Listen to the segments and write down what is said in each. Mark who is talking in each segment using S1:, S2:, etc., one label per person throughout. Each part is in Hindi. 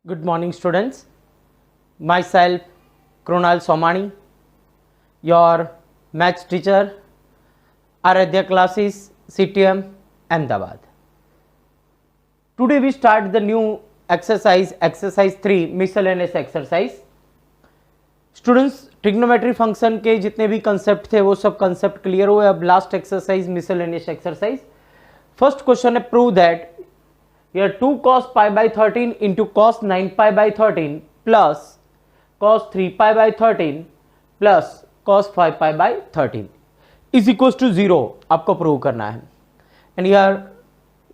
S1: Good morning, students. Myself, Krunal Somani, your maths teacher, Aradhya classes, CTM, Ahmedabad. Today we start the new exercise 3, miscellaneous exercise. Students trigonometry function के जितने भी कंसेप्ट थे वो सब कंसेप्ट क्लियर हुए. अब last exercise miscellaneous exercise. First question है prove that here 2 cos pi by 13 into cos 9 pi by 13 plus cos 3 pi by 13 plus cos 5 pi by 13 is equals to 0 आपको प्रूव करना है. and here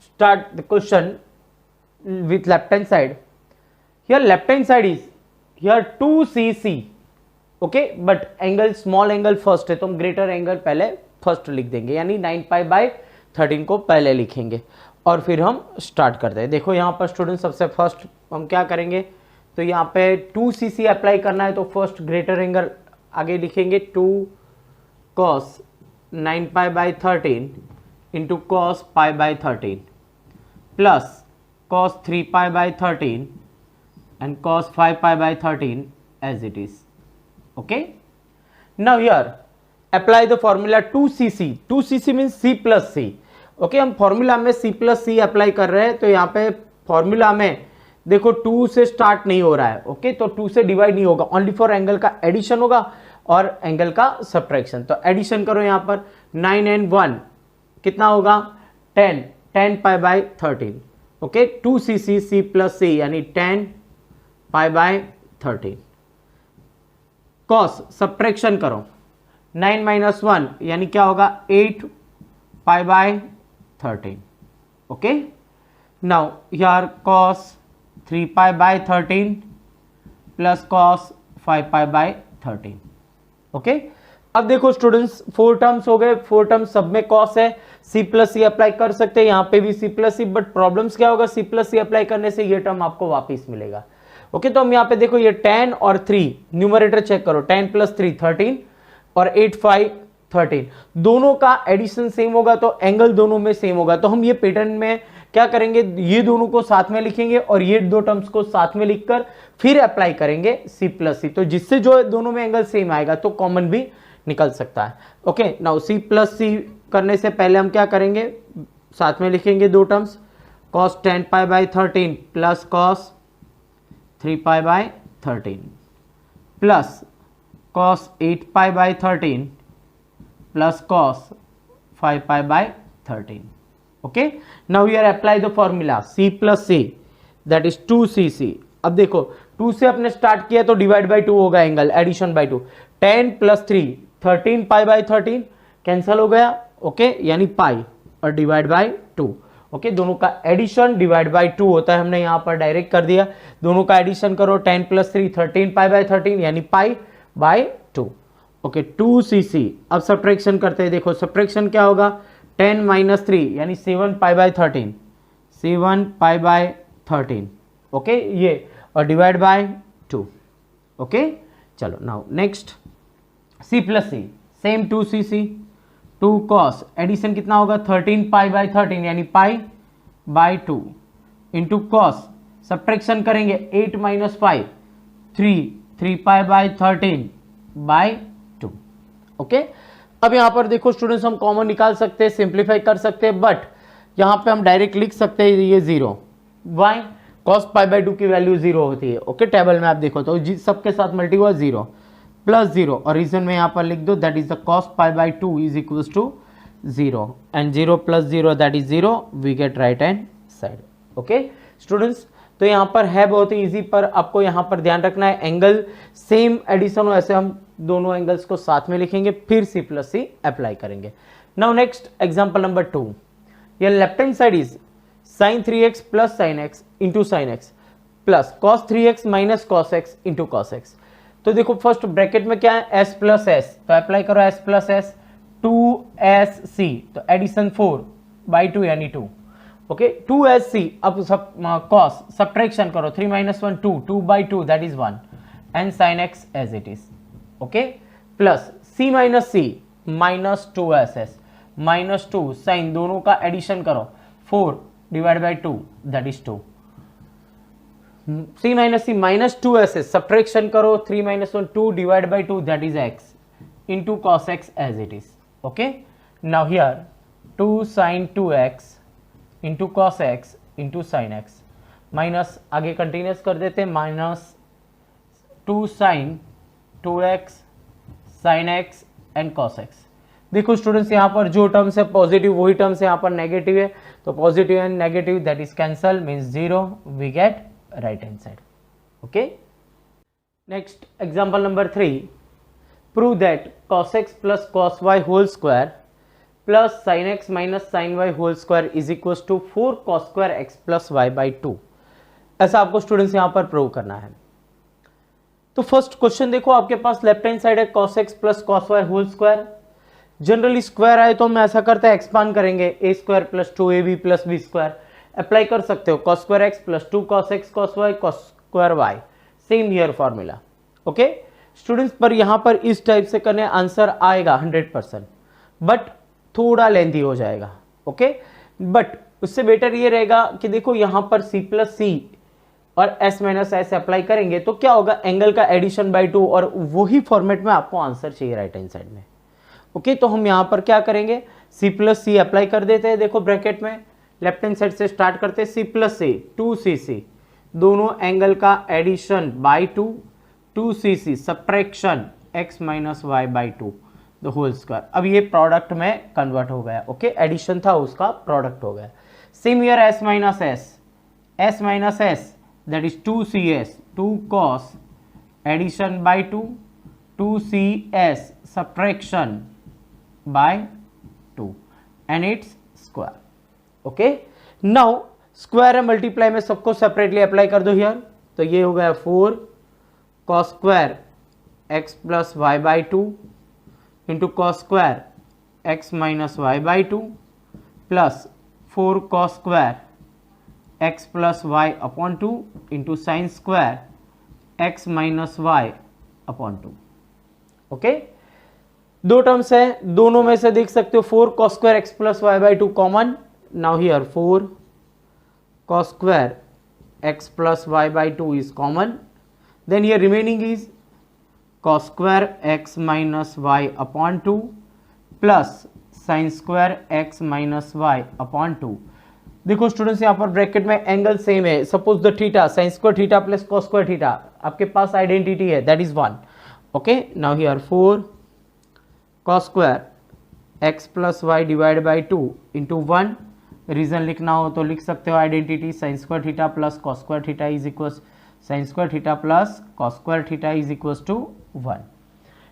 S1: start the question with left hand side. here left hand side is here 2cc okay, but angle small angle first है तो हम greater angle पहले फर्स्ट लिख देंगे, यानी 9 pi by 13 को पहले लिखेंगे और फिर हम स्टार्ट करते हैं. देखो यहाँ पर स्टूडेंट सबसे फर्स्ट हम क्या करेंगे, तो यहाँ पे 2cc अप्लाई करना है तो फर्स्ट ग्रेटर एंगल आगे लिखेंगे 2 cos 9 pi by 13 into cos pi by 13 plus cos 3 pi by 13 and cos 5 pi by 13 as it is. Okay, now here apply the formula 2cc. 2cc means c plus c. Okay हम फॉर्मूला में c प्लस सी अप्लाई कर रहे हैं तो यहाँ पे फॉर्मूला में देखो 2 से स्टार्ट नहीं हो रहा है. ओके तो 2 से डिवाइड नहीं होगा, ओनली फॉर एंगल का एडिशन होगा और एंगल का सब्ट्रैक्शन. तो एडिशन करो यहाँ पर 9 and 1 कितना होगा 10 pi by 13. Okay 2cc c plus C यानी 10 पाई बाय 13. कॉस सब्ट्रैक्शन करो 9 माइनस 1 यानी क्या होगा 8 पाई by 13. okay, now here cos 3 pi by 13 plus cos 5 pi by 13. okay, अब देखो स्टूडेंट्स 4 टर्म्स हो गए, 4 टर्म्स सब में cos है, c प्लस सी अप्लाई कर सकते हैं, यहाँ पे भी c plus c, but problems क्या होगा c प्लस सी अप्लाई करने से ये टर्म आपको वापिस मिलेगा. ओके तो हम यहाँ पे देखो ये 10 और 3 न्यूमरेटर चेक करो, 10 प्लस 3 13 और 8 5 13 दोनों का एडिशन सेम होगा तो एंगल दोनों में सेम होगा. तो हम ये पैटर्न में क्या करेंगे, ये दोनों को साथ में लिखेंगे और ये दो टर्म्स को साथ में लिखकर फिर अप्लाई करेंगे c प्लस सी, तो जिससे जो दोनों में एंगल सेम आएगा तो कॉमन भी निकल सकता है. ओके नाउ c प्लस सी करने से पहले हम क्या करेंगे, साथ में लिखेंगे दो terms, cos 10 pi by 13 plus cos 3 pi by 13 plus cos 8 pi by 13 plus cos 5 pi by 13. okay, now here apply the formula c plus c that is 2cc. अब देखो 2 से अपने स्टार्ट किया तो डिवाइड बाय 2 होगा angle, addition by 2, 10 plus 3 13 pi by 13 cancel हो गया. ओके यानी पाई और डिवाइड बाय 2. ओके दोनों का एडिशन डिवाइड बाय 2 होता है, हमने यहाँ पर डायरेक्ट कर दिया. दोनों का एडिशन करो 10 प्लस 3 13 पाई बाय 13 यानी पाई बाय 2. Okay 2cc. अब सब्ट्रैक्शन करते हैं, देखो सब्ट्रैक्शन क्या होगा 10 माइनस 3 यानी 7 pi by 13, 7 pi by 13. Okay ये और डिवाइड बाय 2. ओके चलो now next c plus c same 2cc 2 cos addition कितना होगा 13 पाई बाय 13 यानी pi by 2 into cos subtraction करेंगे 8 minus 5 3 pi by 13 by 2. Okay अब यहां पर देखो स्टूडेंट्स हम कॉमन निकाल सकते हैं, सिंप्लीफाई कर सकते हैं, बट यहां पे हम डायरेक्ट लिख सकते हैं ये 0. वाई cos पाई बाय 2 की वैल्यू 0 होती है. ओके टेबल में आप देखो तो सबके साथ मल्टी हुआ 0 प्लस 0 और रीजन में यहां पर लिख दो that is the cos pi by 2 is equals to 0 and 0 plus 0 that is 0, we get right hand side. Okay students तो यहाँ पर है बहुत ही इजी, पर आपको यहाँ पर ध्यान रखना है एंगल सेम एडिशन हो, ऐसे हम दोनों एंगल्स को साथ में लिखेंगे फिर c प्लस सी अप्लाई करेंगे. Now next example number 2. ये left hand side is sin 3x plus sin x into sin x plus cos 3x minus cos x into cos x. तो देखो फर्स्ट ब्रैकेट में क्या है s प्लस s, तो अप्लाई करो s प्लस s 2sc तो एडिशन 4 बाई 2 यानी 2. Okay 2sc. अब सब cos सब्ट्रैक्शन करो 3 minus 1 2 by 2 that is 1 and sin x as it is. Okay plus c minus c minus 2ss minus 2 sine दोनों का एडिशन करो 4 divide by 2 that is 2. c minus c minus 2s subtraction करो 3 minus 1 2 divided by 2 that is x into cos x as it is. Okay, now here 2 sin 2x into cos x into sin x minus आगे कंटिन्यूस कर देते हैं minus 2 sin 2x sin x and cos x. देखो स्टूडेंट्स यहाँ पर जो टर्म्स है पॉजिटिव वही टर्म्स यहाँ पर नेगेटिव है, तो positive and negative that is cancel means 0, we get right hand side. Okay, next example number 3, prove that cos x plus cos y whole square plus sin x minus sin y whole square is equal to 4 cos square x plus y by 2. ऐसा आपको स्टूडेंट्स यहाँ पर प्रूव करना है. तो फर्स्ट क्वेश्चन देखो, आपके पास लेफ्ट हैंड साइड है cos x plus cos y whole square. Generally square आए तो हम ऐसा करते हैं एक्सपांड करेंगे a square plus 2ab plus b square. Apply कर सकते हो cos square x plus 2 cos x cos y cos square y. Same here formula. Okay students, पर यहां पर इस टाइप से करने आंसर आएगा 100%, बट थोड़ा लेंथी हो जाएगा. ओके, बट उससे बेटर ये रहेगा कि देखो यहां पर c प्लस सी और s माइनस एस अप्लाई करेंगे तो क्या होगा, एंगल का एडिशन बाई 2, और वही फॉर्मेट में आपको आंसर चाहिए राइट हैंड साइड में. ओके, तो हम यहां पर क्या करेंगे, c प्लस सी अप्लाई कर देते हैं. देखो ब्रैकेट में लेफ्ट हैंड साइड से स्टार्ट करते हैं, c प्लस सी 2cc, दोनों एंगल का addition by 2, 2cc subtraction x minus y by 2 the whole square. अब ये प्रोडक्ट में कन्वर्ट हो गया. ओके, एडिशन था उसका प्रोडक्ट हो गया. Same here s minus s that is 2cs 2 cos addition by 2, 2cs subtraction by 2 and its square. Okay, now square and multiply में सबको सेपरेटली अप्लाई कर दो हियर. तो ये हो गया 4 cos square x plus y by 2 into cos square x minus y by 2 plus 4 cos square x plus y upon 2 into sine square x minus y upon 2. Okay, दो टर्म्स है, दोनों में से देख सकते हो 4 cos square x plus y by 2 common. Now here 4 cos square x plus y by 2 is common. Then here remaining is cos square x minus y upon 2 plus sine square x minus y upon 2. देखो स्टूडेंट्स यहाँ पर ब्रैकेट में एंगल सेम है. Suppose the theta sine square theta plus cos square theta, आपके पास आइडेंटिटी है that is 1. Okay, now here 4 cos square x plus y divide by 2 into 1. Reason लिखना हो तो लिख सकते हो identity sine square theta plus cos square theta is equal sine square theta plus cos square theta is equal to 1.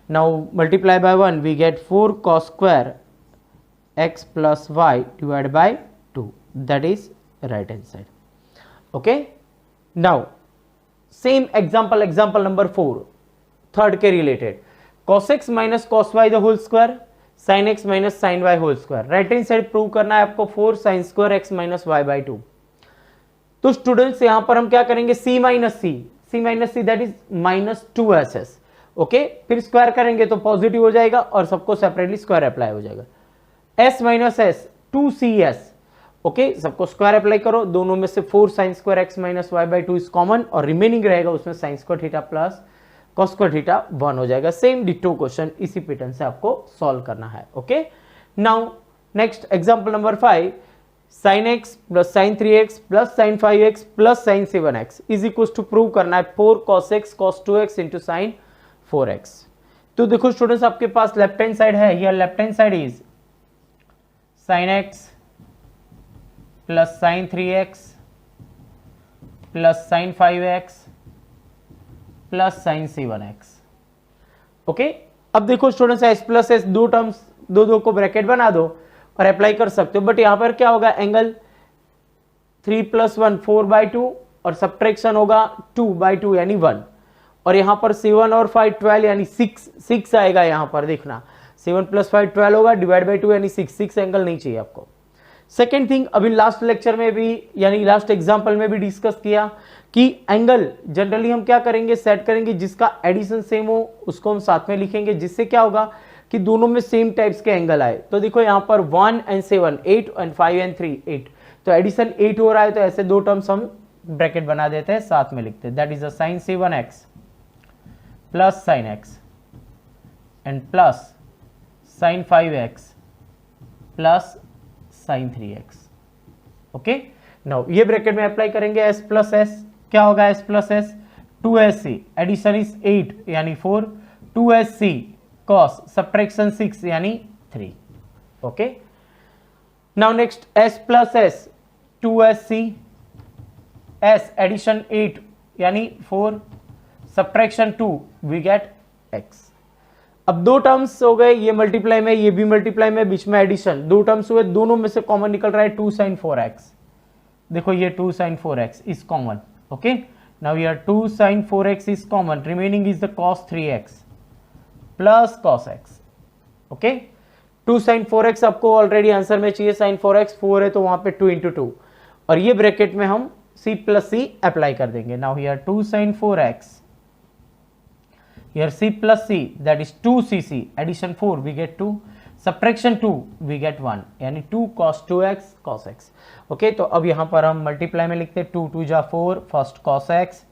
S1: Now multiply by 1 we get 4 cos square x plus y divide by 2 that is right hand side. Okay, now same example number 4 third के रिलेटेड, cos x minus cos y the whole square sin x minus sin y whole square. Right hand side prove करना है आपको 4 sin square x minus y by 2. तो स्टूडेंट्स यहां पर हम क्या करेंगे, c minus C that is minus 2ss. Okay, फिर स्क्वायर करेंगे तो पॉजिटिव हो जाएगा और सबको सेपरेटली स्क्वायर अप्लाई हो जाएगा. s minus s 2cs. Okay, सबको स्क्वायर अप्लाई करो, दोनों में से 4 sin square x minus y by 2 is common और रिमेनिंग रहेगा उसमें sin square theta plus cos square theta 1 हो जाएगा. सेम डिटो क्वेश्चन इसी पैटर्न से आपको सॉल्व करना है. Okay, now next example number 5, sin x plus sin 3x plus sin 5x plus sin 7x is equal to prove करना है 4 cos x cos 2x into sin 4x. तो देखो स्टूडेंट्स, आपके पास लेफ्ट हैंड साइड है, here left hand side is sin x plus sin 3x plus sin 5x plus sign 7x. Okay, अब देखो स्टूडेंट्स s प्लस एस दो टर्म्स दो को ब्रैकेट बना दो और अप्लाई कर सकते हो. बट यहां पर क्या होगा, एंगल 3 प्लस 1 4 बाई 2 और सब्ट्रैक्शन होगा 2 बाई 2 यानी 1. और यहां पर 7 और 5 12 यानी 6 आएगा. यहां पर देखना 7 प्लस 5 12 होगा डिवाइड बाई 2 यानी 6 एंगल नहीं चाहिए आपको. सेकेंड थिंग, अभी लास्ट लेक्चर में भी यानी लास्ट एग्जाम्पल में भी डिस्कस किया कि एंगल जनरली हम क्या करेंगे, सेट करेंगे जिसका एडिशन सेम हो उसको हम साथ में लिखेंगे, जिससे क्या होगा कि दोनों में सेम टाइप्स के एंगल आए. तो देखो यहाँ पर 1 and 7 8 and 5 and 3 8, तो एडिशन 8 हो रहा है तो ऐसे दो टर्म्स हम ब्रैकेट बना देते हैं, साथ में लिखते हैं, that is a sine c1x प्लस sine x and plus sine 5x plus sine 3x। Okay, now ये ब्रैकेट में अप्लाई करेंगे s प्लस s, क्या होगा s plus s, 2sc addition is 8 यानी 4, 2sc cos सब्ट्रैक्शन 6 यानी 3। Okay, now next s plus s, 2sc s addition 8 यानी 4 सब्ट्रैक्शन 2 वी गेट x। अब दो टर्म्स हो गए, ये मल्टीप्लाई में ये भी मल्टीप्लाई में, बीच में एडिशन, दो टर्म्स हुए, दोनों में से कॉमन निकल रहा है 2 sin 4x। देखो ये 2 sin 4x is common. Okay, now here 2 sin 4x is common, remaining is the cos 3x plus cos x। Okay, 2 sin 4x आपको ऑलरेडी आंसर में चाहिए, sin 4x 4 है तो वहां पे 2 into 2, और ये ब्रैकेट में हम c प्लस c अप्लाई कर देंगे। Now here 2 sin 4x, here c plus c, that is 2cc addition 4 we get 2, subtraction 2 we get 1 यानी 2 cos 2x cos x। Okay, तो अब यहां पर हम मल्टीप्लाई में लिखते हैं, 2 2 जा 4, फर्स्ट cos x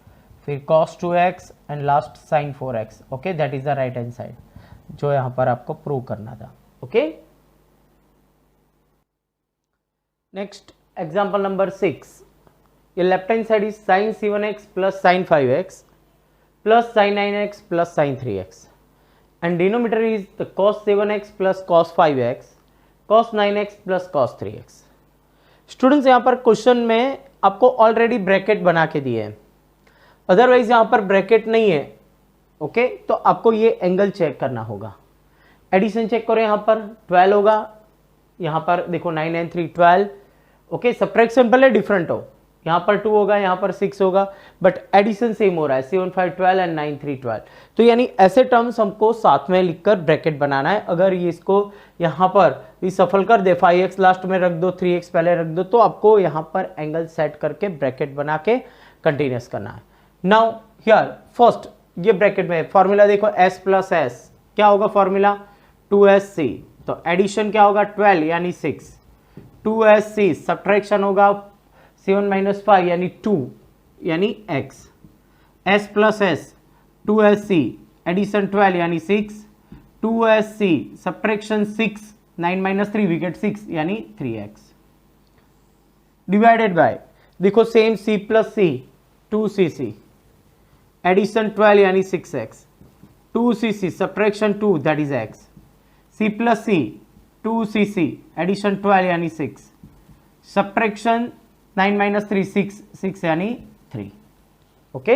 S1: फिर cos 2x and last sin 4x। Okay, that is the right hand side जो यहां पर आपको प्रूव करना था। ओके, नेक्स्ट एग्जांपल नंबर 6, ये left hand side is sin c1x plus sin 5x plus sin 9x plus sin 3x and denominator is the cos 7x plus cos 5x cos 9x plus cos 3x। Students यहाँ पर क्वेश्चन में आपको ऑलरेडी ब्रैकेट बना के दिए हैं, अदरवाइज यहाँ पर ब्रैकेट नहीं है। ओके, तो आपको ये एंगल चेक करना होगा, एडिशन चेक करो, यहाँ पर 12 होगा, यहाँ पर देखो 9 9 3 12। ओके, सब्ट्रैक्शन भले डिफरेंट हो, यहाँ पर 2 होगा, यहाँ पर 6 होगा, बट एडिशन सेम हो रहा है, 7 5 12 एंड 9 3 12। तो यानी ऐसे टर्म्स हमको साथ में लिखकर ब्रैकेट बनाना है। अगर ये इसको यहाँ पर भी सफल कर दे, 5x लास्ट में रख दो, 3x पहले रख दो, तो आपको यहाँ पर एंगल सेट करके ब्रैकेट बना के कंटिन्यूस करना है। नाउ हियर फर्स्ट ये ब्रैकेट में फॉर्मूला देखो, s प्लस s क्या होगा फॉर्मूला, 2sc, तो एडिशन क्या होगा 12 यानी 6, 2sc सब्ट्रैक्शन होगा 7 minus 5 यानी 2 यानी x, s plus s 2sc addition 12 यानी 6, 2sc subtraction 6, 9 minus 3 we gate 6 यानी 3x डिवाइडेड बाय, देखो same c plus c 2cc addition 12 यानी 6x, 2cc subtraction 2 that is x, c plus c 2cc addition 12 यानी 6 सब्ट्रैक्शन 9 minus 3 6 6 यानी 3। ओके,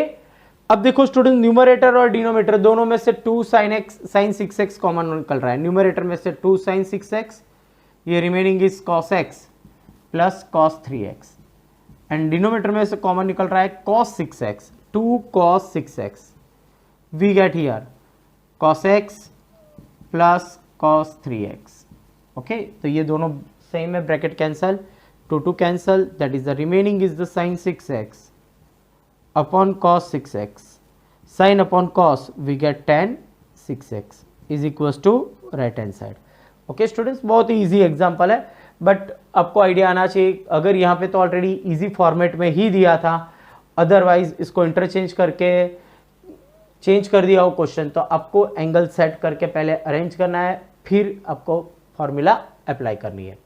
S1: अब देखो स्टूडेंट न्यूमरेटर और डिनोमिनेटर दोनों में से 2 sin x sin 6x common निकल रहा है, न्यूमरेटर में से 2 sin 6x, ये remaining is cos x plus cos 3x and denominator में से कॉमन निकल रहा है cos 6x, 2 cos 6x we get here cos x plus cos 3x। Okay, तो ये दोनों सेम है, bracket cancel, 2 2 cancel, that is the remaining is the sin 6x upon cos 6x, sin upon cos we get tan 6x is equals to right hand side। Okay students, बहुत ही इजी एग्जांपल है, बट आपको आइडिया आना चाहिए। अगर यहाँ पे तो ऑलरेडी इजी फॉर्मेट में ही दिया था, अदरवाइज इसको इंटरचेंज करके चेंज कर दिया हो क्वेश्चन, तो आपको एंगल सेट करके पहले अरेंज करना है, फिर आपको फॉर्मूला अप्लाई करनी है।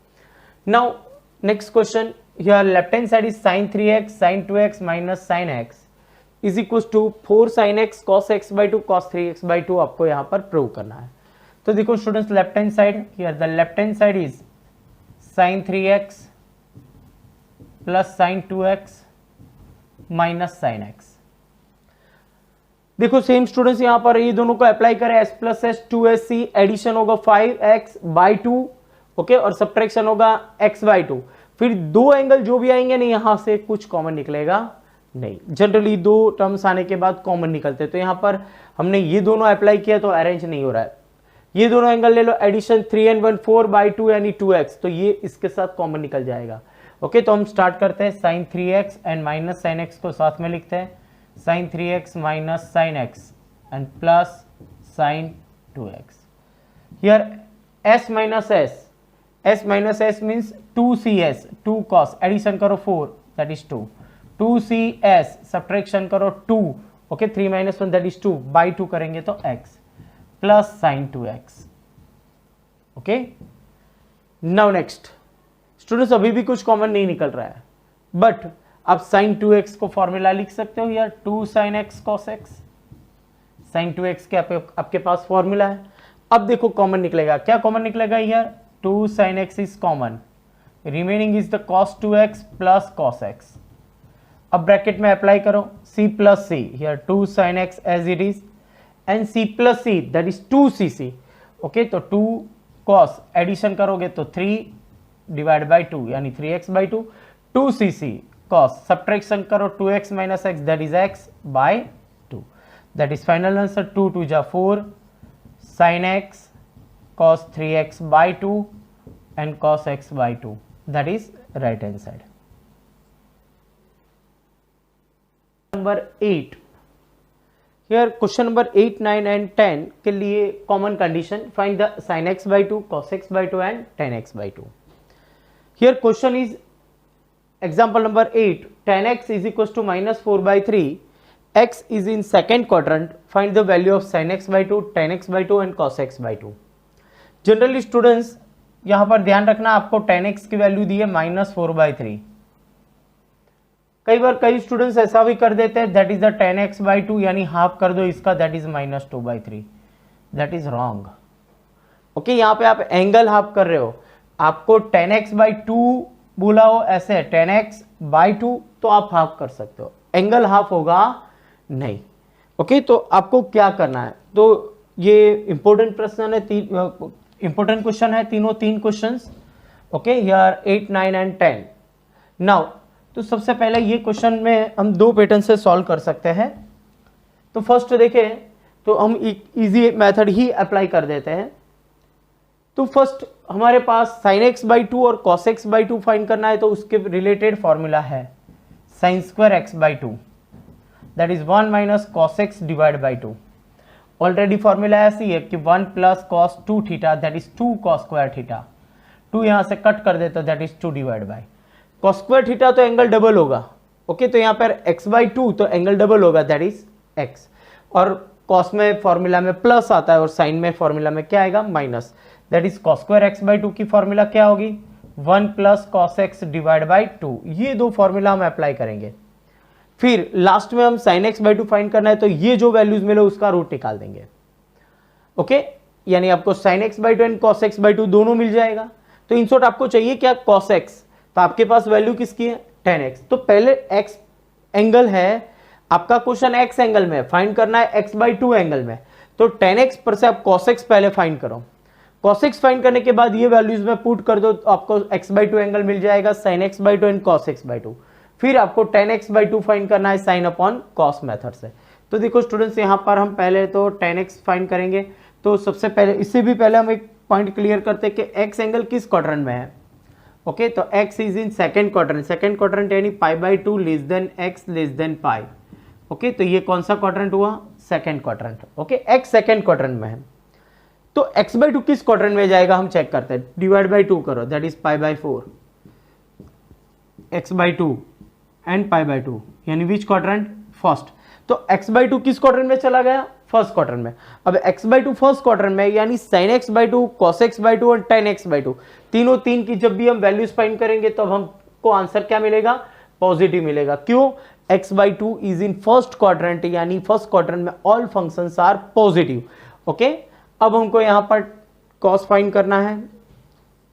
S1: Now next question, here left hand side is sin 3x sin 2x minus sin x is equals to 4 sin x cos x by 2 cos 3x by 2 आपको यहाँ पर प्रूव करना है। तो देखो students, left hand side, here the left hand side is sin 3x plus sin 2x minus sin x। देखो सेम स्टूडेंट्स यहाँ पर ये दोनों को अप्लाई करें, s plus s 2sc addition होगा 5x by 2, ओके, और सब्ट्रैक्शन होगा x by 2, फिर दो एंगल जो भी आएंगे नहीं यहां से कुछ कॉमन निकलेगा नहीं, जनरली दो टर्म्स आने के बाद कॉमन निकलते हैं, तो यहां पर हमने ये दोनों अप्लाई किया तो अरेंज नहीं हो रहा है। ये दोनों एंगल ले लो, एडिशन 3 and 1 4 by 2 यानी 2x, तो ये इसके साथ कॉमन निकल जाएगा। ओके, तो हम स्टार्ट करते हैं, sin 3x and minus sin x को साथ में लिखते हैं, sin 3x minus sin x and plus sin 2x। Here s minus s, s minus s means 2cs, 2 cos, addition करो 4 that is 2, 2cs सब्ट्रैक्शन करो 2, ओके 3 - 1 दैट इज 2 बाई 2 करेंगे तो x plus sign 2x। Okay, now next students, अभी भी कुछ कॉमन नहीं निकल रहा है, बट आप साइन 2x को फॉर्मूला लिख सकते हो यार, 2 sin x cos x। Sine 2x के आपके पास फॉर्मूला है। अब देखो कॉमन निकलेगा, क्या कॉमन निकलेगा यार, 2 sin x is common, remaining is the cos 2x plus cos x। अब ब्रैकेट में अप्लाई करो c plus c, here 2 sin x as it is and c plus c that is 2cc। Okay, तो 2 cos एडिशन करोगे तो 3 डिवाइड बाई 2 यानी 3x/2, 2cc cos सब्ट्रैक्शन करो 2x - x that is x/2, that is final answer. 2 2 जा 4 sin x cos 3x/2 and cos x/2, that is right hand side। Number 8, here question number 8, 9 and 10 के लिए common condition, find the sin x/2 cos x/2 and tan x/2। here question is example number 8, tan x is equals to -4/3, x is in second quadrant, find the value of sin x/2, tan x/2 and cos x/2। Generally students यहां पर ध्यान रखना, आपको tan x की वैल्यू दी है -4/3। कई बार कई स्टूडेंट्स ऐसा भी कर देते हैं, that is the tan x/2 यानी हाफ कर दो इसका, that is -2/3, that is wrong. Okay, यहां पे आप एंगल हाफ कर रहे हो, आपको tan x/2 बोला हो ऐसे, tan x/2 तो आप हाफ कर सकते हो, एंगल हाफ होगा नहीं। ओके, तो आपको क्या करना है, तो ये इंपॉर्टेंट प्रश्न है, इंपॉर्टेंट क्वेश्चन है, तीनों 3 questions. Okay, here 8, 9 and 10। Now तो सबसे पहले ये क्वेश्चन में हम 2 पैटर्न से सॉल्व कर सकते हैं। तो फर्स्ट देखें तो हम इजी मेथड ही अप्लाई कर देते हैं। तो फर्स्ट हमारे पास sin x/2 और cos x/2 फाइंड करना है, तो उसके रिलेटेड फॉर्मूला है sin square x/2 that is 1 - cos x divide by 2। Already formula ऐसी है कि 1 + cos 2 theta that is 2 cos square theta, 2 यहां से कट कर देते that is 2 divide by cos square theta, तो एंगल डबल होगा। ओके, तो यहां पर x/2 तो एंगल डबल होगा दैट इज x, और cos में फॉर्मूला में प्लस आता है और sin में फॉर्मूला में क्या आएगा minus, that is cos square x/2 की फॉर्मूला क्या होगी 1 + cos x डिवाइड बाई 2। ये 2 फॉर्मूला हम अप्लाई करेंगे, फिर लास्ट में हम sin x/2 फाइंड करना है, तो ये जो वैल्यूज मिले उसका रूट निकाल देंगे। ओके, यानी आपको sin x/2 and cos x/2 दोनों मिल जाएगा। तो इन शॉर्ट आपको चाहिए क्या cos x, तो आपके पास वैल्यू किसकी है tan x, तो पहले x एंगल है आपका, क्वेश्चन x एंगल में फाइंड करना है x/2 एंगल में, तो tan x पर से आप cos x पहले फाइंड करो। cos x फाइंड करने के बाद ये वैल्यूज में पुट कर दो, तो आपको x/2 एंगल मिल जाएगा sin x/2 and cos x/2। फिर आपको tan x/2 फाइंड करना है sin अपॉन cos मेथड से। तो देखो स्टूडेंट्स, यहाँ पर हम पहले तो tan x फाइंड करेंगे। तो सबसे पहले, इससे भी पहले हम एक पॉइंट क्लियर करते हैं कि x एंगल किस क्वाड्रेंट में है। ओके, तो x is in second quadrant, second quadrant यानी π/2 less than x less than π। Okay, तो ये कौन सा क्वाड्रेंट हुआ, second quadrant. Okay, x second quadrant में है, तो x/2 किस क्वाड्रेंट में जाएगा हम चेक करते हैं, डिवाइड बाई 2 करो दैट इज π/4 x/2 एंड π/2 यानी विच क्वाड्रेंट, फर्स्ट। तो x/2 किस क्वाड्रेंट में चला गया, फर्स्ट क्वाड्रेंट में। अब x/2 फर्स्ट क्वाड्रेंट में यानी sin x/2 cos x/2 और tan x/2 तीनों 3 की जब भी हम वैल्यूज फाइंड करेंगे तो हमको आंसर क्या मिलेगा, पॉजिटिव मिलेगा। क्यों, x/2 is in first quadrant, यानी फर्स्ट क्वाड्रेंट में all functions are positive. Okay, अब हमको यहां पर cos फाइंड करना है,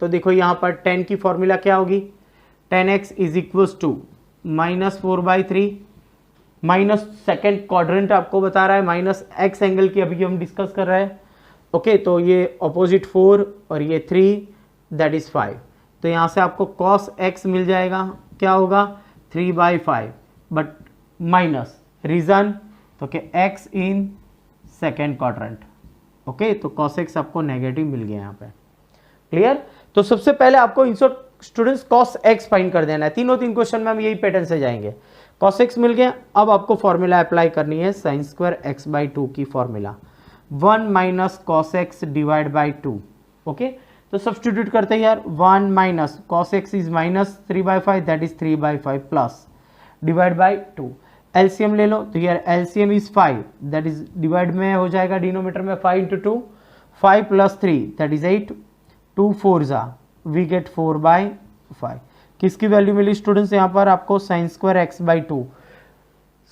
S1: तो देखो यहां पर tan की फॉर्मूला क्या होगी, tan x is equals to -4/3 minus second quadrant आपको बता रहा है, माइनस x एंगल की अभी हम डिस्कस कर रहे हैं। ओके, तो ये ऑपोजिट 4 और ये 3 दैट इज 5, तो यहाँ से आपको cos x मिल जाएगा, क्या होगा 3/5, बट माइनस रीजन तो कि x इन सेकेंड क्वाड्रेंट। ओके, तो cos x आपको नेगेटिव मिल गया यहाँ पे, क्लियर। तो सबसे पहले आपको in short students cos x find कर देना है, तीनों 3 क्वेश्चन में हम यही पैटर्न से जाएंगे। cos x मिल गया, अब आपको फॉर्मूला अप्लाई करनी है sin स्क्वायर x/2 की formula 1 - cos x divide by 2। Okay, तो सब्सटीट्यूट करते हैं यार, 1 - cos x is -3/5 that is 3/5 plus divide by 2। LCM ले लो तो यार LCM is 5, that is divide में हो जाएगा डिनोमीटर में 5 इंटू 2, 5 प्लस 3 दैट इज 8, 2 4 जा वी गेट 4/5। किसकी वैल्यू मिली स्टूडेंट्स यहाँ पर आपको sine square x by 2।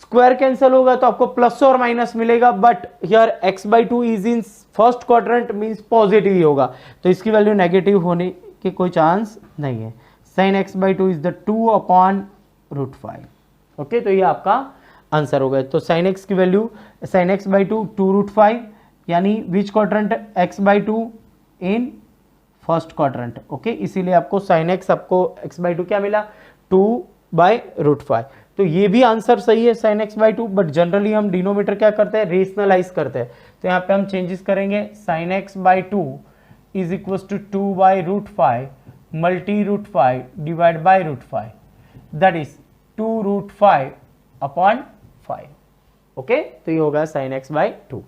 S1: Square cancel होगा तो आपको प्लस और माइनस मिलेगा, but here x by 2 is in first quadrant means positive ही होगा, तो इसकी वैल्यू नेगेटिव होने के कोई चांस नहीं है। Sign x by 2 is the 2/√5। Okay, तो ये आपका आंसर हो गया। तो साइन एक्स की वैल्यू साइन एक्स बाई 2 2√5, यानी which quadrant x by 2 in first quadrant. Okay, इसीलिए आपको साइन एक्स आपको एक्स बाई 2 क्या मिला 2/√5। तो ये भी आंसर सही है sign x by 2, but generally हम डिनोमीटर क्या करते हैं रेशनलाइज करते हैं, तो यहाँ पे हम चेंजेस करेंगे। Sine x by 2 is equal to 2/√5 multi √5 divide by √5, that is 2√5/5। Okay, तो ये होगा साइन एक्स बाई 2।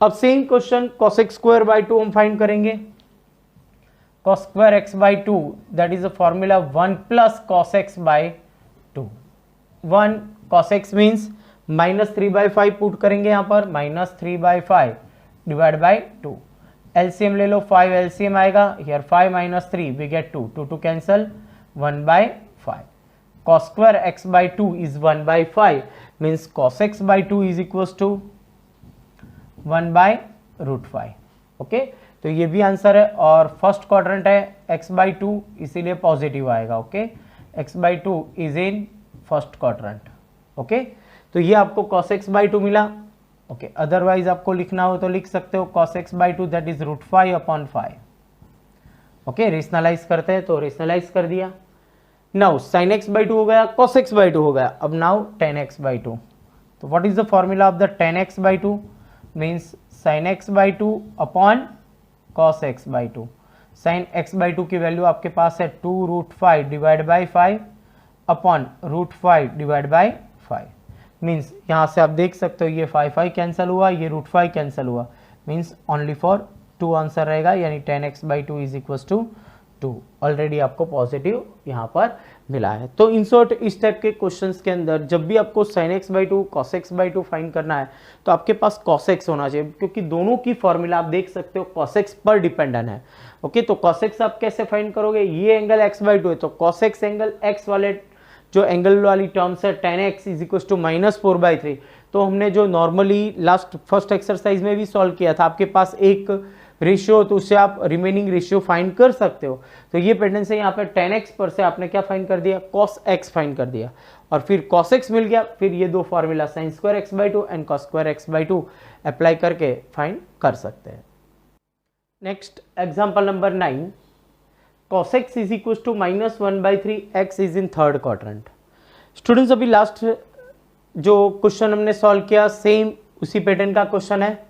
S1: अब same question cos x square by 2 हम फाइंड करेंगे। cos square x by 2 that is a formula 1 plus cos x by 2। 1 cos x means -3/5 put करेंगे यहाँ पर, -3/5 डिवाइड बाई 2। एलसीएम ले लो, 5 एलसीएम आएगा here, 5 - 3 we get 2, 2 cancel, 1/5। cos square x by 2 is 1/5 means cos x by 2 is equal to 1/√5। Okay, तो ये भी आंसर है, और फर्स्ट क्वाड्रेंट है x बाई 2 इसीलिए पॉजिटिव आएगा। Okay, x by 2 is in first quadrant. Okay, तो ये आपको cos x बाई 2 मिला। ओके, अदरवाइज आपको लिखना हो तो लिख सकते हो cos x by 2 that is √5/5। Okay, rationalise करते हैं तो रेशनलाइज कर दिया। नाउ sin x बाई 2 हो गया, cos x बाई 2 हो गया, अब नाउ tan x बाई 2। तो what is the formula of the tan x by 2 means sin x by 2 upon cos x by 2। sin x by 2 की वैल्यू आपके पास है 2√5 divide by 5 upon √5 divide by 5। Means यहाँ से आप देख सकते हो ये 5 कैंसिल हुआ, ये √5 कैंसिल हुआ, मीन्स ओनली फॉर 2 आंसर रहेगा, यानी tan x by 2 is equal to 2। Already आपको पॉजिटिव यहाँ पर मिला है। तो इन शॉर्ट इस टाइप के क्वेश्चंस के अंदर जब भी आपको sin x by 2 cos x by 2 find करना है तो आपके पास cos x होना चाहिए, क्योंकि दोनों की फॉर्मूला आप देख सकते हो cos x पर डिपेंडेंट है। ओके, तो cos x आप कैसे फाइंड करोगे, ये एंगल x बाई 2 है तो cos x एंगल x वाले जो एंगल वाली टर्म्स है tan x is equal to -4/3। तो हमने जो नॉर्मली लास्ट फर्स्ट एक्सरसाइज में भी सॉल्व किया था, आपके पास एक रेशियो तो उससे आप रिमेनिंग रेशियो फाइंड कर सकते हो। तो ये पेंडेंस है यहाँ पे tan x पर से आपने क्या फाइंड कर दिया cos x फाइंड कर दिया, और फिर cos x मिल गया, फिर ये दो formula sin square x by 2 and cos square x by 2 apply करके फाइंड कर सकते हैं। Next example number 9, cos x is equal to -1/3 x is in third quadrant. Students अभी लास्ट जो क्वेश्चन हमने सॉल्व किया सेम उसी पैटर्न का क्वेश्चन है,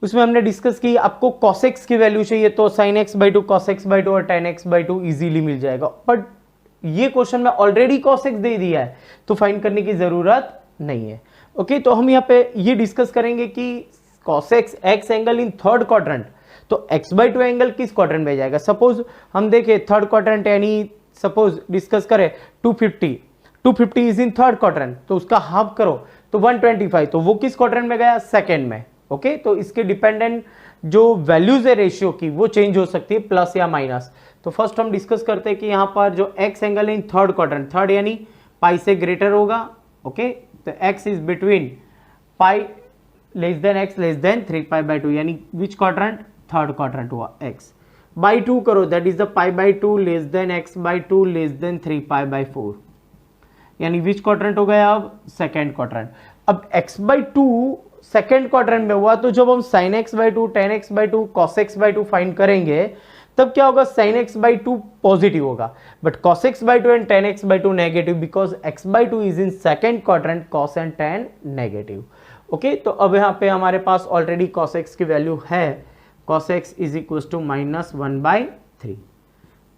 S1: उसमें हमने डिस्कस की आपको cos x की वैल्यू चाहिए तो sin x by 2 cos x by 2 और tan x बाई 2 इजीली मिल जाएगा, बट ये क्वेश्चन में ऑलरेडी cos x दे दिया है तो फाइंड करने की जरूरत नहीं है। ओके, तो हम यहाँ पे ये डिस्कस करेंगे कि cos x x angle in third quadrant, तो x बाई 2 एंगल किस क्वाड्रेंट में जाएगा। सपोज हम देखें थर्ड क्वाड्रेंट, यानी सपोज डिस्कस करें 250 इज इन थर्ड क्वाड्रेंट, तो उसका हाफ करो तो 125, तो वो किस क्वाड्रेंट में गया सेकेंड में। ओके, तो इसके डिपेंडेंट जो वैल्यूज है रेशियो की वो चेंज हो सकती है प्लस या माइनस। तो फर्स्ट हम डिस्कस करते हैं कि यहाँ पर जो x angle in third quadrant, third यानी पाई से ग्रेटर होगा। ओके, तो x is between pi less than x less than 3π/2, यानी विच क्वाड्रेंट थर्ड क्वाड्रेंट हुआ x बाई 2 करो that is the π/2 less than x by 2 less than 3π/4, यानी विच क्वाड्रेंट हो गया अब सेकेंड क्वाड्रेंट। अब x बाई 2 सेकेंड क्वाड्रेंट में हुआ तो जब हम sin x by 2 tan x by 2 cos x by 2 find करेंगे तब क्या होगा sin x बाई 2 पॉजिटिव होगा, but cos x by 2 and tan x by 2 negative, because x by 2 is in second quadrant cos and tan negative. Okay, तो अब यहाँ पे हमारे पास ऑलरेडी cos x की वैल्यू है, cos x is equal to -1/3।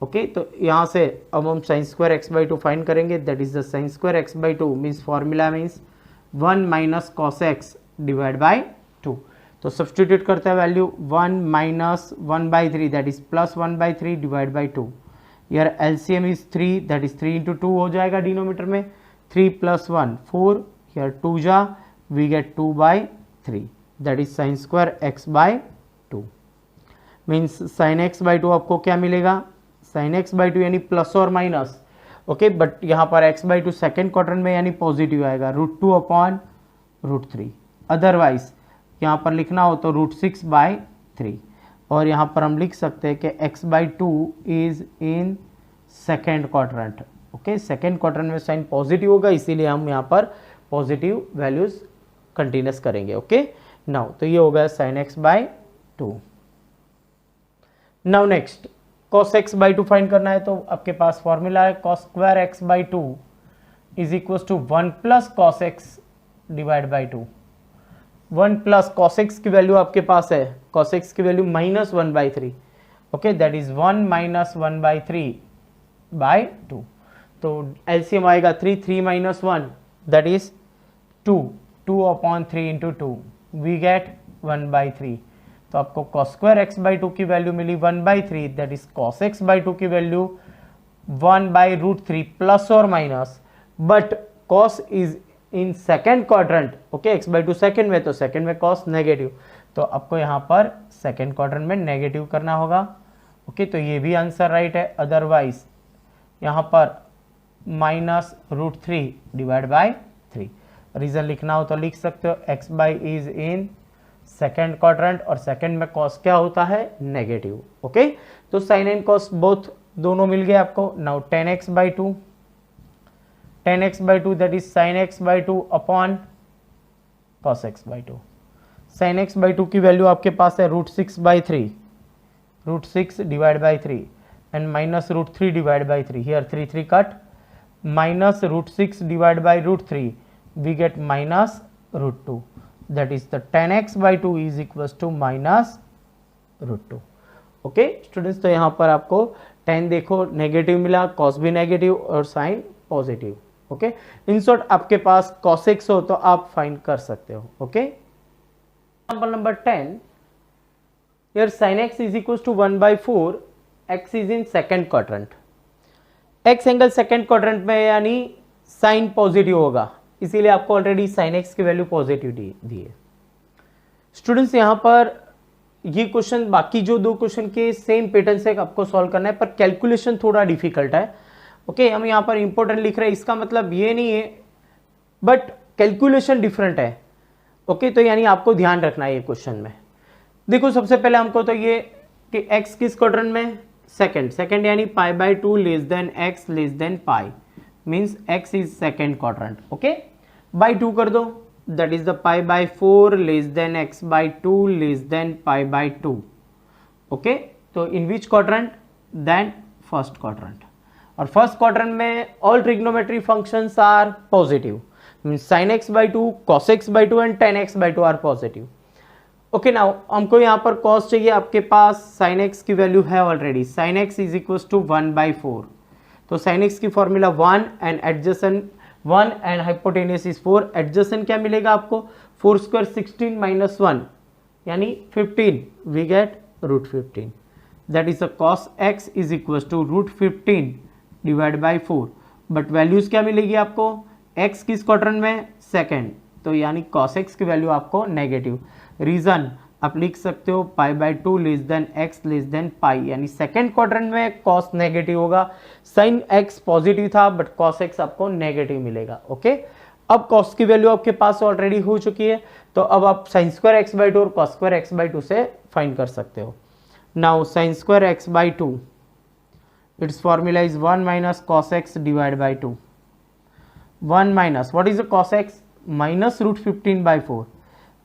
S1: Okay, तो यहाँ से अब हम sin square x by 2 find करेंगे, that is the sin square x by 2 means formula means 1 minus cos x divide by 2। तो सब्सटीट्यूट करते हैं value 1 minus 1/3 that is plus 1/3 divide by 2। यार LCM is 3 that is 3 into 2 हो जाएगा डिनोमीटर में, 3 plus 1 4, here 2 ja, we get 2 by 3, that is sin square x by 2. Means sin x by 2 आपको क्या मिलेगा, sin x by 2 यानी प्लस और माइनस, ओके, बट यहाँ पर x by 2 सेकेंड क्वाड्रेंट में यानी पॉजिटिव आएगा, √2 अपॉन √3. अदरवाइज यहाँ पर लिखना हो तो √6 by 3, और यहाँ पर हम लिख सकते हैं कि x by 2 is in second quadrant. Okay, second quadrant में साइन पॉजिटिव होगा, इसीलिए हम यहाँ पर पॉजिटिव वैल्यूज कंटिन्यूस करेंगे. ओके, नाउ तो ये होगा sin x by 2. Now next cos x by 2 find करना है, तो आपके पास फॉर्मूला है cos square x by 2 is equal to 1 plus cos x divide by 2. 1 plus cos x की वैल्यू आपके पास है, cos x की value minus 1 by 3. Okay, that is 1 minus 1 by 3 by 2. तो एलसीएम आएगा 3, 3 minus 1 that is 2, 2 upon 3 into 2, we get 1 by 3. तो आपको cos स्क्वायर x बाई 2 की वैल्यू मिली 1 by 3, that is cos x by 2 की वैल्यू 1 बाई √3 प्लस और minus, but cos is in second quadrant. Okay, x by 2 second में, तो सेकेंड में cos नेगेटिव, तो आपको यहाँ पर सेकेंड क्वाड्रेंट में नेगेटिव करना होगा. ओके, तो ये भी आंसर राइट है. अदरवाइज यहाँ पर माइनस √3 डिवाइड बाई 3. रीजन लिखना हो तो लिख सकते हो, x by is in second quadrant, और सेकेंड में cos क्या होता है, नेगेटिव. ओके, तो साइन एंड cos बोथ दोनों मिल गए आपको. Now 10x by 2, 10x by 2 that is sin x by 2 upon cos x by 2. sin x by 2 की वैल्यू आपके पास है √6 by 3, √6 divide by 3 and minus √3 divide by 3. Here 3 3 cut, minus √6 divide by √3 we get minus √2, that is the 10x by 2 is equals to minus √2. Okay students, तो यहाँ पर आपको 10 देखो नेगेटिव मिला, cos भी नेगेटिव और sine positive. Okay, in short आपके पास cos x हो तो आप फाइंड कर सकते हो. Okay, example number 10, here sin x is equals to 1 by 4, x is in second quadrant. x angle second quadrant में यानी साइन पॉजिटिव होगा, इसीलिए आपको ऑलरेडी sin x की वैल्यू पॉजिटिव दी है. स्टूडेंट्स, यहाँ पर ये क्वेश्चन बाकी जो दो क्वेश्चन के सेम पैटर्न से आपको सॉल्व करना है, पर कैलकुलेशन थोड़ा डिफिकल्ट है. ओके, हम यहाँ पर इंपॉर्टेंट लिख रहे हैं, इसका मतलब ये नहीं है, बट कैलकुलेशन डिफरेंट है. ओके, तो यानी आपको ध्यान रखना है ये क्वेश्चन में. देखो, सबसे पहले हमको तो ये कि x किस क्वाड्रेंट में, सेकेंड यानी pi by 2 less than x less than pi, means x is second quadrant. Okay, by 2 कर दो, that is the pi by 4 less than x by 2 less than pi by 2. Okay, तो in which quadrant, then first quadrant. और फर्स्ट क्वाड्रेंट में all trigonometry functions are positive, means sin x by 2, cos x by 2 and tan x by 2 are positive. Okay, now हमको यहाँ पर cos चाहिए, आपके पास sin x की वैल्यू है already, sin x is equal to 1 by 4. तो sin x की formula 1 and adjacent 1 and hypotenuse is 4. Adjacent क्या मिलेगा आपको, 4 स्क्वायर 16 माइनस 1 यानी 15, we get √15. That is the cos x is equal to √15 divide by 4. But values क्या मिलेगी आपको, x किस क्वाड्रेंट में, सेकेंड, तो यानी cos x की वैल्यू आपको नेगेटिव. रीजन आप लिख सकते हो pi by 2 less than x less than pi, यानी सेकेंड क्वाड्रेंट में cos नेगेटिव होगा. sin x पॉजिटिव था बट cos x आपको नेगेटिव मिलेगा. ओके, अब cos की वैल्यू आपके पास ऑलरेडी हो चुकी है, तो अब आप sin स्क्वायर x बाई 2 और cos स्क्वायर x बाई 2 से फाइंड कर सकते हो. Now sin square x by 2, it's formula is 1 minus cos x divide by 2. 1 minus what is the cos x, minus √15 by 4,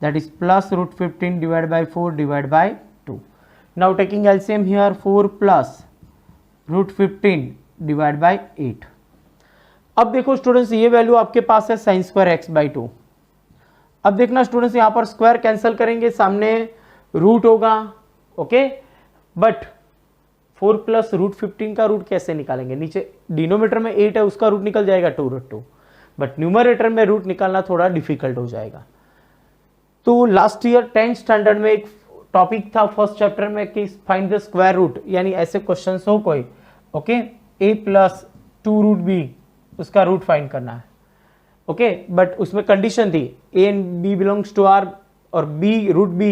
S1: that is plus √15 divided by 4 divided by 2. Now taking LCM here, 4 plus √15 divided by 8. अब देखो स्टूडेंट्स, ये वैल्यू आपके पास है sin स्क्वायर x बाई 2. अब देखना स्टूडेंट्स, यहाँ पर स्क्वायर कैंसिल करेंगे, सामने रूट होगा. ओके, बट 4 प्लस √15 का रूट कैसे निकालेंगे, नीचे डिनोमिनेटर में 8 है, उसका रूट निकल जाएगा 2√2, बट न्यूमरेटर में रूट निकालना थोड़ा डिफिकल्ट हो जाएगा. तो लास्ट ईयर 10th स्टैंडर्ड में एक टॉपिक था फर्स्ट चैप्टर में कि फाइंड द स्क्वायर रूट, यानी ऐसे क्वेश्चंस हो कोई, okay, a plus 2 root b उसका रूट फाइंड करना है. ओके, बट उसमें कंडीशन थी A and B belongs to R और B root B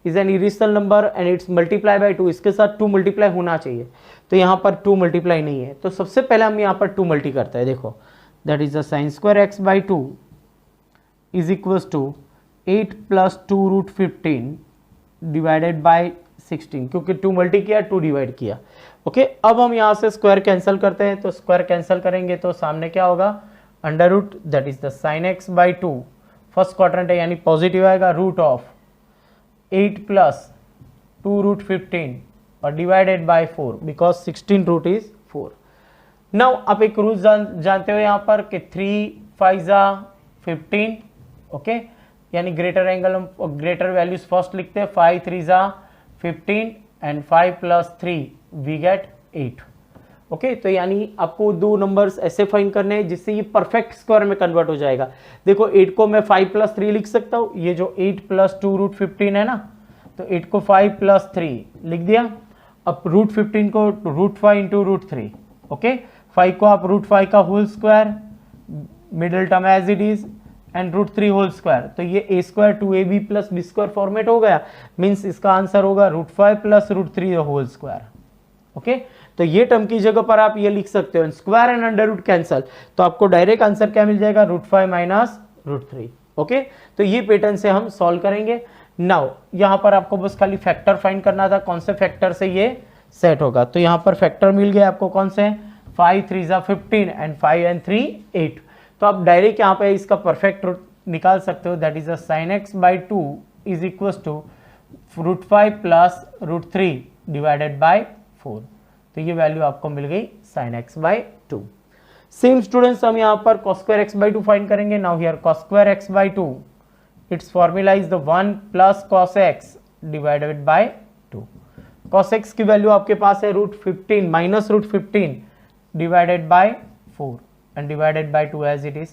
S1: is an irrational number and it's multiply by 2, इसके साथ 2 मल्टीप्लाई होना चाहिए, तो यहाँ पर 2 मल्टीप्लाई नहीं है, तो सबसे पहले हम यहाँ पर 2 मल्टी करते हैं। देखो that is the sine square x by 2 is equals to 8 plus 2 root 15 divided by 16, क्योंकि 2 मल्टी किया 2 डिवाइड किया। ओके, अब हम यहाँ से स्क्वायर कैंसिल करते हैं, तो स्क्वायर कैंसिल करेंगे तो सामने क्या होगा, under root that is the sine x by 2, first quadrant है यानी पॉजिटिव आएगा, रूट ऑफ 8 प्लस 2 रूट 15 और divided by 4 because 16 root is 4। Now आप एक रूल जानते हो यहाँ पर कि 3 5 जा 15, ओके, यानी greater angle greater values first लिखते हैं, 5 3 जा 15 and 5 plus 3 we get 8। Okay, तो यानी आपको दो नंबर्स ऐसे फाइंड करने हैं जिससे ये परफेक्ट स्क्वायर में कन्वर्ट हो जाएगा। देखो 8 को मैं 5 प्लस 3 लिख सकता हूँ, ये जो 8 प्लस 2 रूट 15 है ना, तो 8 को 5 प्लस 3 लिख दिया, अब रूट 15 को रूट 5 इंटू रूट 3, ओके, 5 को आप रूट 5 का whole square, middle term as it is and root 3 whole square, तो ये A square 2ab plus B square format हो गया, मीन्स इसका आंसर होगा root 5 plus root 3 whole square. Okay, तो ये टर्म की जगह पर आप ये लिख सकते हो square and under root cancel, तो आपको डायरेक्ट आंसर क्या मिल जाएगा, रूट 5 माइनस रूट 3। ओके, तो ये पैटर्न से हम सॉल्व करेंगे। नाउ यहां पर आपको बस खाली फैक्टर फाइंड करना था, कौन से फैक्टर से ये सेट होगा, तो यहां पर फैक्टर मिल गया आपको, कौन से 5 3 जा 15 एंड 5 एंड 3 8, तो आप डायरेक्ट यहाँ पे इसका परफेक्ट रूट निकाल सकते हो, that is a sine x by 2 is equal to root 5 plus root 3 divided by 4, तो ये वैल्यू आपको मिल गई sine x by 2। Same students हम यहाँ पर cos square x by 2 find करेंगे। Now here cos square x by 2 it's formula is the 1 plus cos x divided by 2। cos x की वैल्यू आपके पास है root 15 minus root 15 divided by 4 and divided by 2 as it is.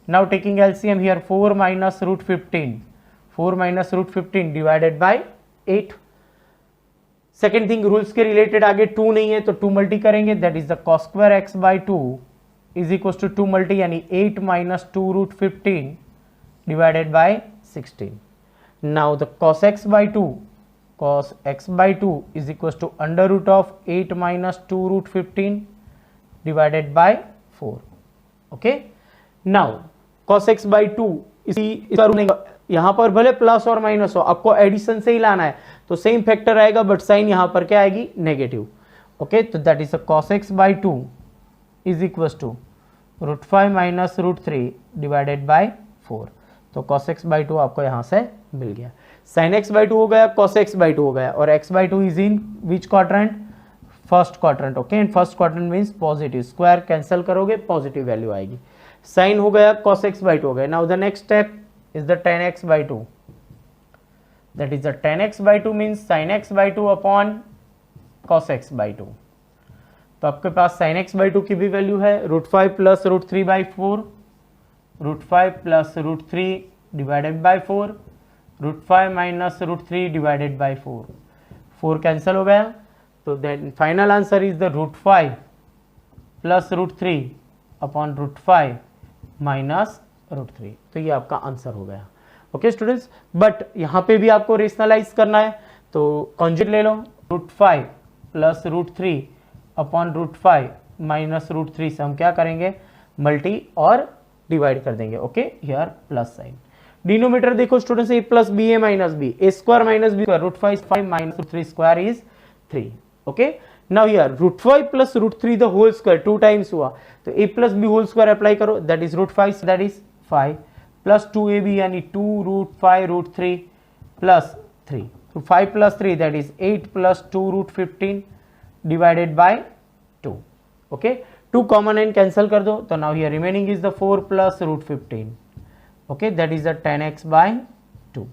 S1: Now taking LCM here, 4 minus root 15, 4 minus root 15 divided by 8. Second thing, rules के related आगे 2 नहीं है तो 2 मल्टी करेंगे, that is the cos square x by 2 is equals to 2 multi यानी 8 minus 2 root 15 divided by 16. Now the cos x by 2, cos x by 2 is equals to under root of 8 minus 2 root 15 divided by 4. Okay, now cos x by 2 इसका रूल यहां पर भले प्लस और माइनस हो, आपको एडिशन से ही लाना है, तो सेम फैक्टर आएगा बट साइन यहां पर क्या आएगी, नेगेटिव। ओके, तो that is cos x by 2 is equal to root 5 minus root 3 divided by 4, तो cos x बाई 2 आपको यहां से मिल गया, sin x बाई 2 हो गया, cos x बाई 2 हो गया, और x by 2 is in which quadrant, first quadrant. Okay, and first quadrant means positive, square cancel करोगे पॉजिटिव वैल्यू आएगी, साइन हो गया, cos x बाई 2 हो गया। Now the next step is the tan x by 2, that is the tan x by 2 means sin x by 2 upon cos x by 2, तो आपके पास sin x बाई 2 की भी वैल्यू है root 5 plus root 3 by 4, root 5 plus root 3 divided by 4, root 5 minus root 3 divided by 4, 4 cancel हो गया, तो then final answer is the root 5 plus root 3 upon root 5 minus root 3, तो ये आपका आंसर हो गया। ओके स्टूडेंट्स, बट यहाँ पे भी आपको रेशनलाइज करना है, तो कॉन्जुगेट ले लो, root 5 plus root 3 upon root 5 minus root 3 से हम क्या करेंगे, मल्टी और डिवाइड कर देंगे। Okay, here plus sign, denominator देखो students, A plus B A minus B, A square minus B square, root 5 minus root 3 square is 3। Okay, now here root 5 plus root 3 the whole square 2 times हुआ, तो a plus B whole square apply करो, that is root 5, that is 5 plus 2ab यानी 2 root 5 root 3 plus 3, 5 plus 3 that is 8 plus 2 root 15 divided by 2। Okay, 2 common and cancel कर दो, तो now here remaining is the 4 plus root 15, okay, that is the tan x by 2,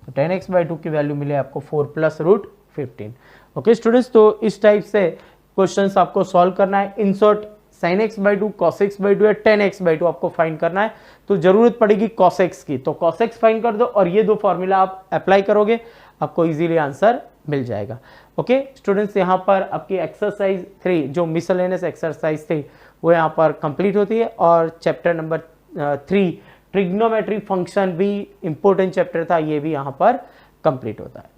S1: तो tan x बाय 2 की वैल्यू मिले आपको 4 प्लस रूट 15। ओके स्टूडेंट्स, तो इस टाइप से क्वेश्चंस आपको सॉल्व करना है। In short sin x by 2, cos x by 2 या tan x बाई 2 आपको फाइंड करना है, तो जरूरत पड़ेगी cos x की, तो cos x फाइंड कर दो और ये दो फॉर्मूला आप अप्लाई करोगे, आपको इजीली आंसर मिल जाएगा। ओके स्टूडेंट्स, यहाँ पर आपकी एक्सरसाइज 3 जो मिसलेनियस एक्सरसाइज थी वो यहाँ पर कंप्लीट होती है, और चैप्टर नंबर 3 ट्रिग्नोमेट्री फंक्शन भी इंपॉर्टेंट चैप्टर था, ये भी यहाँ पर कंप्लीट होता है।